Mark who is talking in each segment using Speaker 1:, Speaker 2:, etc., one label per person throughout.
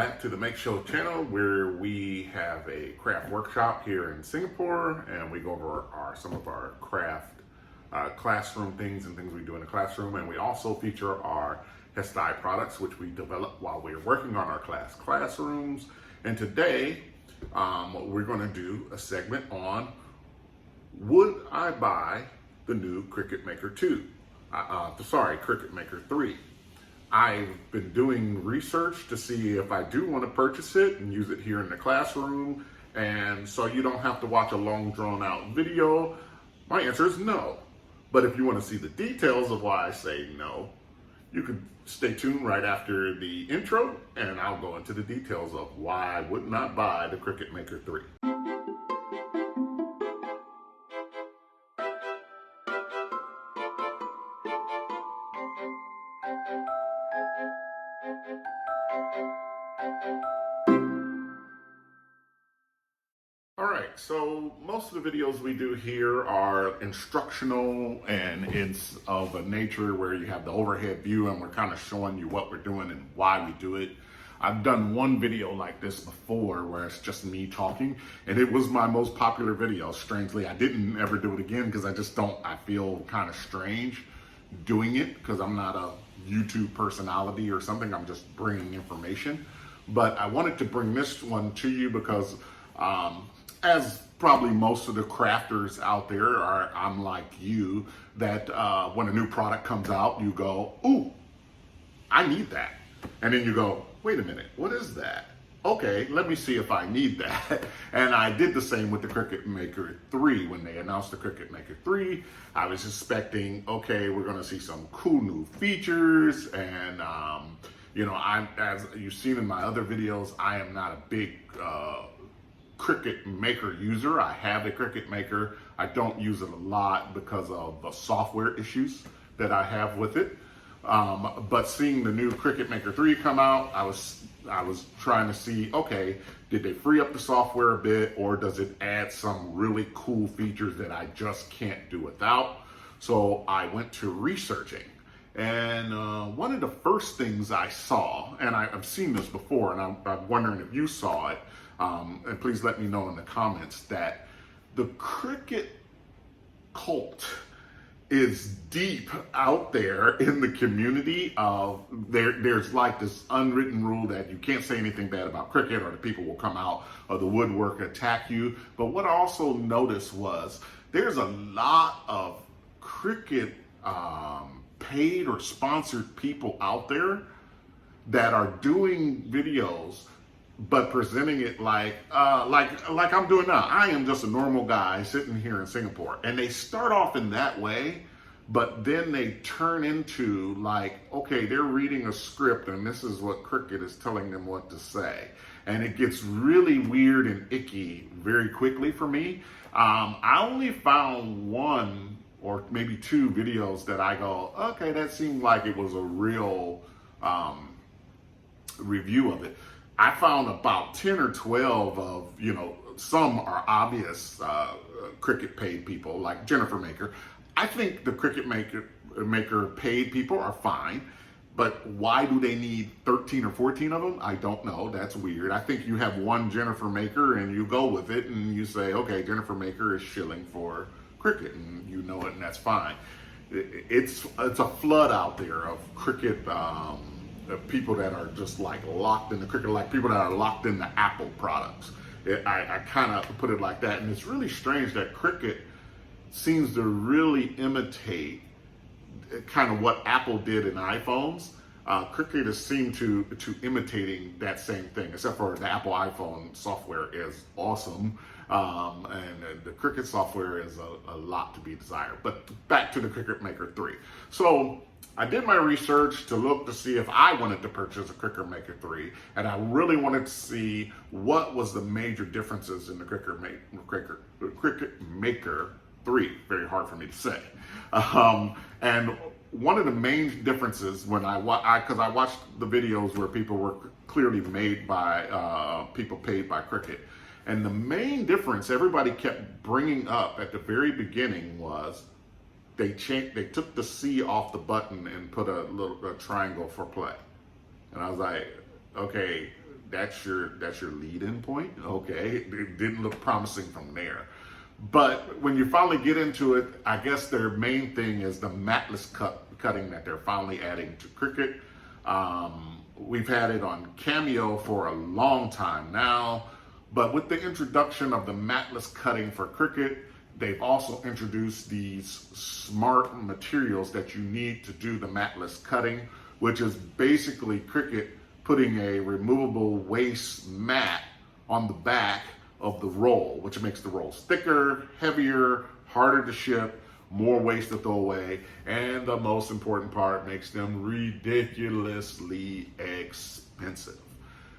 Speaker 1: Back to the Makeso channel, where we have a craft workshop here in Singapore, and we go over some of our craft classroom things and things we do in the classroom, and we also feature our Hestai products, which we develop while we're working on our classrooms. And today, we're going to do a segment on would I buy the new Cricut Maker 2? Cricut Maker 3. I've been doing research to see if I do want to purchase it and use it here in the classroom, and so you don't have to watch a long drawn out video. My answer is no. But if you want to see the details of why I say no, you can stay tuned right after the intro, and I'll go into the details of why I would not buy the Cricut Maker 3. All right, so most of the videos we do here are instructional, and it's of a nature where you have the overhead view and we're kind of showing you what we're doing and why we do it. I've done one video like this before where it's just me talking, and it was my most popular video. Strangely, I didn't ever do it again because I feel kind of strange doing it because I'm not a YouTube personality or something. I'm just bringing information. But I wanted to bring this one to you because as probably most of the crafters out there are, I'm like you, that when a new product comes out, you go, ooh, I need that. And then you go, wait a minute, what is that? Okay, let me see if I need that. And I did the same with the Cricut Maker 3. When they announced the Cricut Maker 3, I was expecting, okay, we're gonna see some cool new features. And as you've seen in my other videos, I am not a big Cricut Maker user. I have a Cricut Maker. I don't use it a lot because of the software issues that I have with it. But seeing the new Cricut Maker 3 come out, I was trying to see, okay, did they free up the software a bit, or does it add some really cool features that I just can't do without? So I went to researching. And one of the first things I saw, and I've seen this before, and I'm wondering if you saw it, and please let me know in the comments, that the Cricut cult is deep out there in the community. There's like this unwritten rule that you can't say anything bad about Cricut or the people will come out of the woodwork and attack you. But what I also noticed was there's a lot of Cricut paid or sponsored people out there that are doing videos but presenting it like I'm doing now. I am just a normal guy sitting here in Singapore. And they start off in that way, but then they turn into like, okay, they're reading a script and this is what Cricut is telling them what to say. And it gets really weird and icky very quickly for me. I only found one or maybe two videos that I go, okay, that seemed like it was a real review of it. I found about 10 or 12 of, some are obvious Cricut paid people like Jennifer Maker. I think the Cricut Maker paid people are fine, but why do they need 13 or 14 of them? I don't know. That's weird. I think you have one Jennifer Maker and you go with it and you say, okay, Jennifer Maker is shilling for Cricut, and you know it, and that's fine. It's a flood out there of Cricut people that are just like locked in the Cricut, like people that are locked in the Apple products. I kind of put it like that, and it's really strange that Cricut seems to really imitate kind of what Apple did in iPhones. Cricut has seemed to imitating that same thing, except for the Apple iPhone software is awesome, and the Cricut software is a lot to be desired. But back to the Cricut Maker 3. So I did my research to look to see if I wanted to purchase a Cricut Maker 3, and I really wanted to see what was the major differences in the Cricut Maker 3. Very hard for me to say. And one of the main differences when because I watched the videos where people were clearly made by people paid by Cricut, and the main difference everybody kept bringing up at the very beginning was they took the C off the button and put a triangle for play. And I was like, okay, that's your lead-in point. Okay, it didn't look promising from there. But when you finally get into it, I guess their main thing is the matless cutting that they're finally adding to Cricut. We've had it on Cameo for a long time now, but with the introduction of the matless cutting for Cricut, they've also introduced these smart materials that you need to do the matless cutting, which is basically Cricut putting a removable waste mat on the back of the roll, which makes the rolls thicker, heavier, harder to ship, more waste to throw away, and the most important part, makes them ridiculously expensive.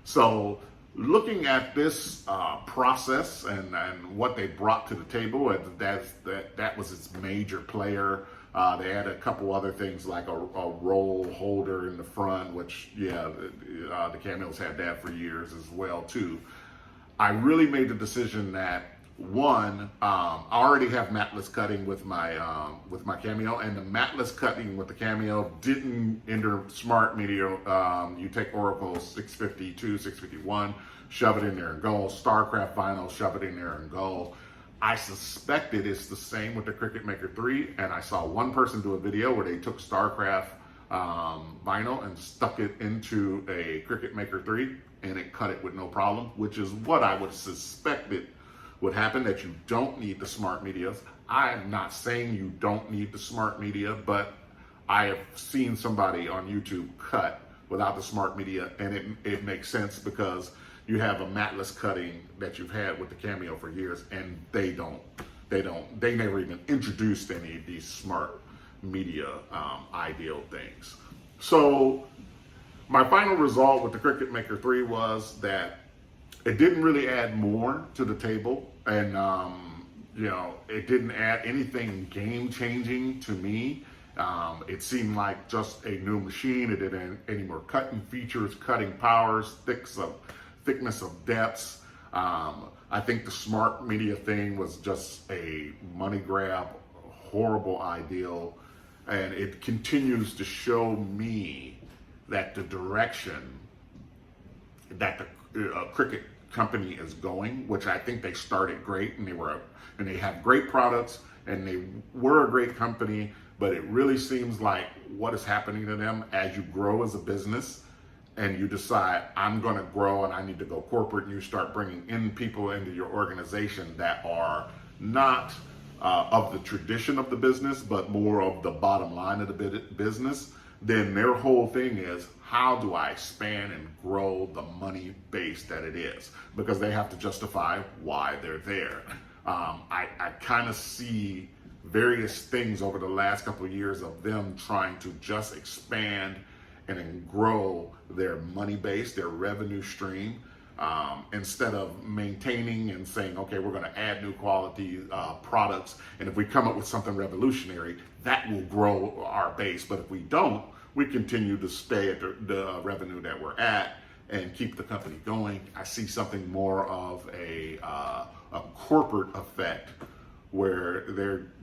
Speaker 1: So looking at this process and what they brought to the table, that was its major player. They had a couple other things like a roll holder in the front, which, yeah, the Cameos had that for years as well, too. I really made the decision that, one, I already have matless cutting with my Cameo, and the matless cutting with the Cameo didn't enter Smart Media. You take Oracle 652, 651, shove it in there and go. StarCraft vinyl, shove it in there and go. I suspected it's the same with the Cricut Maker 3, and I saw one person do a video where they took StarCraft vinyl and stuck it into a Cricut Maker 3, and it cut it with no problem, which is what I would suspect it would happen, that you don't need the smart media. I am not saying you don't need the smart media, but I have seen somebody on YouTube cut without the smart media, and it makes sense because you have a matless cutting that you've had with the Cameo for years, and they never even introduced any of these smart media ideal things. So my final result with the Cricut Maker 3 was that it didn't really add more to the table, and it didn't add anything game-changing to me. It seemed like just a new machine. It didn't any more cutting features, cutting powers, thickness of depths. I think the smart media thing was just a money grab, horrible ideal, and it continues to show me that the direction that the Cricut company is going, which I think they started great, and they have great products, and they were a great company, but it really seems like what is happening to them as you grow as a business and you decide, I'm going to grow and I need to go corporate, and you start bringing in people into your organization that are not of the tradition of the business, but more of the bottom line of the business, then their whole thing is, how do I expand and grow the money base that it is? Because they have to justify why they're there. I kind of see various things over the last couple of years of them trying to just expand and then grow their money base, their revenue stream, instead of maintaining and saying, okay, we're going to add new quality products, and if we come up with something revolutionary, that will grow our base. But if we don't, we continue to stay at the revenue that we're at and keep the company going. I see something more of a corporate effect where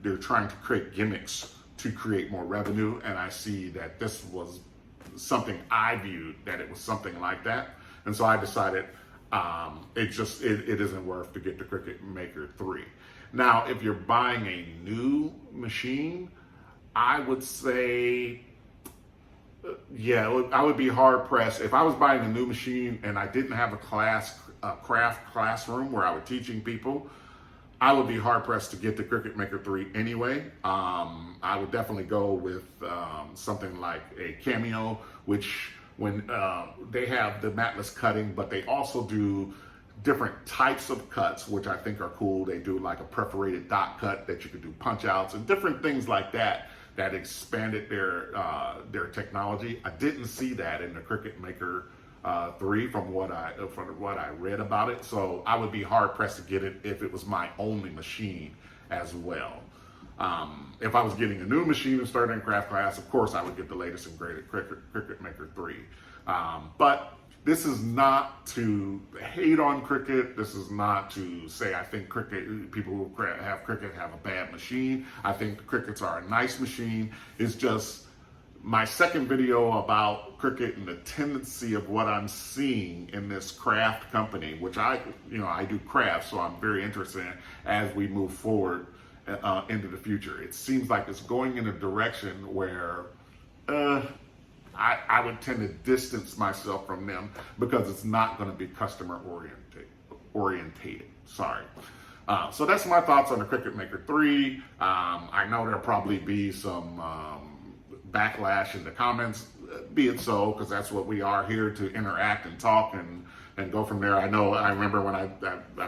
Speaker 1: they're trying to create gimmicks to create more revenue, and I see that this was something I viewed that it was something like that, and so I decided it isn't worth to get the Cricut Maker 3. Now, if you're buying a new machine, I would say, I would be hard pressed. If I was buying a new machine and I didn't have a craft classroom where I was teaching people, I would be hard pressed to get the Cricut Maker 3 anyway. I would definitely go with something like a Cameo, which when they have the matless cutting, but they also do different types of cuts, which I think are cool. They do like a perforated dot cut that you could do punch outs and different things like that expanded their technology. I didn't see that in the Cricut Maker 3 from what I read about it. So I would be hard pressed to get it if it was my only machine as well. If I was getting a new machine and starting a craft class, of course I would get the latest and greatest Cricut Maker 3. But this is not to hate on Cricut. This is not to say I think people who have Cricut have a bad machine. I think the Cricuts are a nice machine. It's just my second video about Cricut and the tendency of what I'm seeing in this craft company, which I do crafts, so I'm very interested in as we move forward into the future. It seems like it's going in a direction where I would tend to distance myself from them because it's not going to be customer orientated. Sorry. So that's my thoughts on the Cricut Maker 3. I know there'll probably be some backlash in the comments, be it so, because that's what we are here to interact and talk and go from there. I remember when I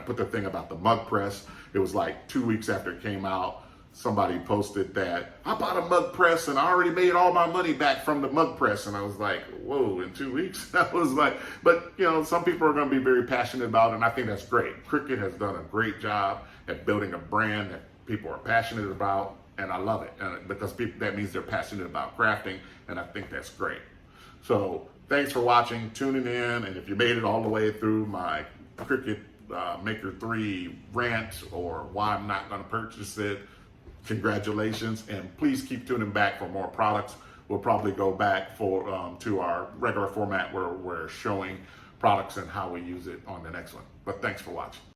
Speaker 1: put the thing about the mug press, it was like 2 weeks after it came out, somebody posted that I bought a mug press and I already made all my money back from the mug press. And I was like, whoa, in 2 weeks? I was like, but some people are going to be very passionate about it, and I think that's great. Cricut has done a great job at building a brand that people are passionate about, and I love it because that means they're passionate about crafting, and I think that's great. So thanks for watching, tuning in, and if you made it all the way through my Cricut Maker 3 rant or why I'm not going to purchase it, congratulations, and please keep tuning back for more products. We'll probably go back to our regular format where we're showing products and how we use it on the next one. But thanks for watching.